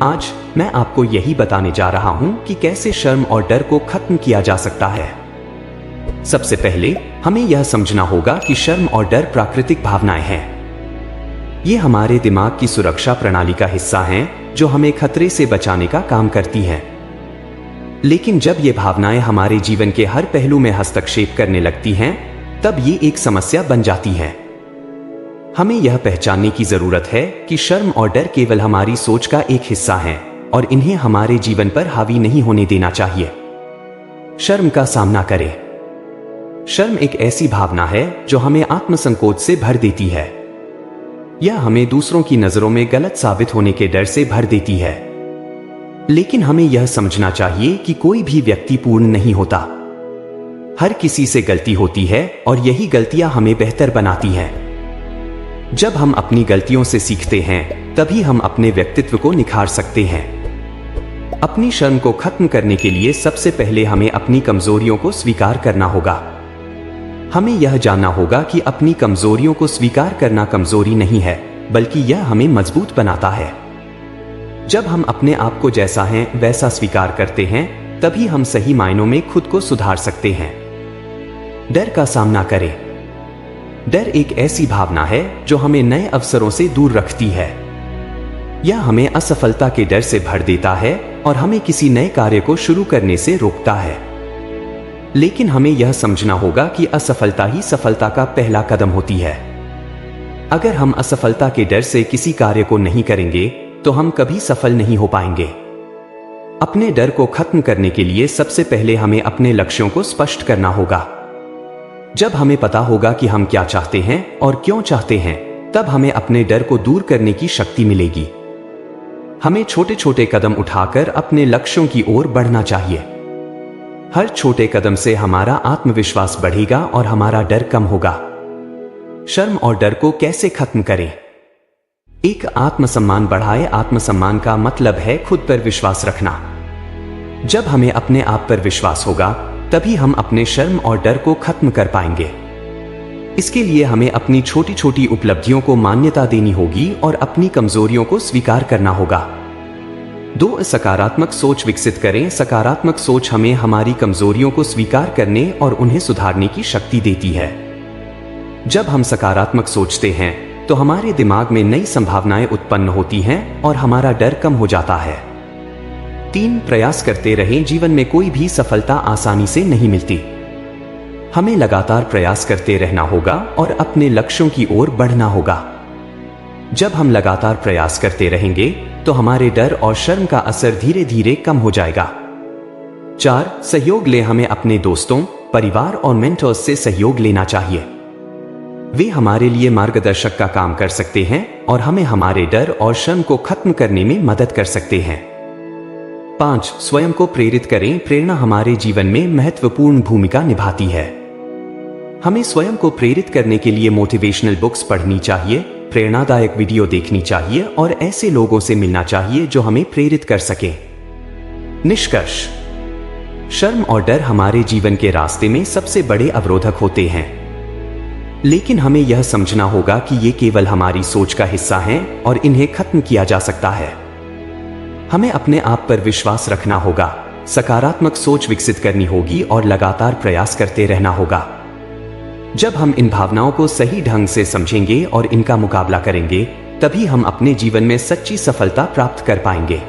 आज मैं आपको यही बताने जा रहा हूं कि कैसे शर्म और डर को खत्म किया जा सकता है। सबसे पहले हमें यह समझना होगा कि शर्म और डर प्राकृतिक भावनाएं हैं। ये हमारे दिमाग की सुरक्षा प्रणाली का हिस्सा हैं जो हमें खतरे से बचाने का काम करती हैं। लेकिन जब ये भावनाएं हमारे जीवन के हर पहलू में हस्तक्षेप करने लगती हैं, तब ये एक समस्या बन जाती हैं। हमें यह पहचानने की जरूरत है कि शर्म और डर केवल हमारी सोच का एक हिस्सा हैं और इन्हें हमारे जीवन पर हावी नहीं होने देना चाहिए। शर्म का सामना करें। शर्म एक ऐसी भावना है जो हमें आत्मसंकोच से भर देती है। यह हमें दूसरों की नजरों में गलत साबित होने के डर से भर देती है। लेकिन हमें यह समझना चाहिए कि कोई भी व्यक्ति पूर्ण नहीं होता। हर किसी से गलती होती है और यही गलतियां हमें बेहतर बनाती हैं। जब हम अपनी गलतियों से सीखते हैं, तभी हम अपने व्यक्तित्व को निखार सकते हैं। अपनी शर्म को खत्म करने के लिए सबसे पहले हमें अपनी कमजोरियों को स्वीकार करना होगा। हमें यह जानना होगा कि अपनी कमजोरियों को स्वीकार करना कमजोरी नहीं है, बल्कि यह हमें मजबूत बनाता है। जब हम अपने आप को जैसा हैं वैसा स्वीकार करते हैं, तभी हम सही मायनों में खुद को सुधार सकते हैं। डर का सामना करें। डर एक ऐसी भावना है जो हमें नए अवसरों से दूर रखती है। यह हमें असफलता के डर से भर देता है और हमें किसी नए कार्य को शुरू करने से रोकता है। लेकिन हमें यह समझना होगा कि असफलता ही सफलता का पहला कदम होती है। अगर हम असफलता के डर से किसी कार्य को नहीं करेंगे, तो हम कभी सफल नहीं हो पाएंगे। अपने डर को खत्म करने के लिए सबसे पहले हमें अपने लक्ष्यों को स्पष्ट करना होगा। जब हमें पता होगा कि हम क्या चाहते हैं और क्यों चाहते हैं, तब हमें अपने डर को दूर करने की शक्ति मिलेगी। हमें छोटे छोटे कदम उठाकर अपने लक्ष्यों की ओर बढ़ना चाहिए। हर छोटे कदम से हमारा आत्मविश्वास बढ़ेगा और हमारा डर कम होगा। शर्म और डर को कैसे खत्म करें? एक, आत्मसम्मान बढ़ाए। आत्मसम्मान का मतलब है खुद पर विश्वास रखना। जब हमें अपने आप पर विश्वास होगा, तभी हम अपने शर्म और डर को खत्म कर पाएंगे। इसके लिए हमें अपनी छोटी छोटी उपलब्धियों को मान्यता देनी होगी और अपनी कमजोरियों को स्वीकार करना होगा। 2, सकारात्मक सोच विकसित करें। सकारात्मक सोच हमें हमारी कमजोरियों को स्वीकार करने और उन्हें सुधारने की शक्ति देती है। जब हम सकारात्मक सोचते हैं, तो हमारे दिमाग में नई संभावनाएं उत्पन्न होती हैं और हमारा डर कम हो जाता है। 3, प्रयास करते रहें। जीवन में कोई भी सफलता आसानी से नहीं मिलती। हमें लगातार प्रयास करते रहना होगा और अपने लक्ष्यों की ओर बढ़ना होगा। जब हम लगातार प्रयास करते रहेंगे, तो हमारे डर और शर्म का असर धीरे धीरे कम हो जाएगा। 4, सहयोग लें। हमें अपने दोस्तों, परिवार और मेंटर्स से सहयोग लेना चाहिए। वे हमारे लिए मार्गदर्शक का काम कर सकते हैं और हमें हमारे डर और शर्म को खत्म करने में मदद कर सकते हैं। 5, स्वयं को प्रेरित करें। प्रेरणा हमारे जीवन में महत्वपूर्ण भूमिका निभाती है। हमें स्वयं को प्रेरित करने के लिए मोटिवेशनल बुक्स पढ़नी चाहिए, प्रेरणादायक वीडियो देखनी चाहिए और ऐसे लोगों से मिलना चाहिए जो हमें प्रेरित कर सकें। निष्कर्ष, शर्म और डर हमारे जीवन के रास्ते में सबसे बड़े अवरोधक होते हैं। लेकिन हमें यह समझना होगा कि ये केवल हमारी सोच का हिस्सा हैं और इन्हें खत्म किया जा सकता है। हमें अपने आप पर विश्वास रखना होगा, सकारात्मक सोच विकसित करनी होगी और लगातार प्रयास करते रहना होगा। जब हम इन भावनाओं को सही ढंग से समझेंगे और इनका मुकाबला करेंगे, तभी हम अपने जीवन में सच्ची सफलता प्राप्त कर पाएंगे।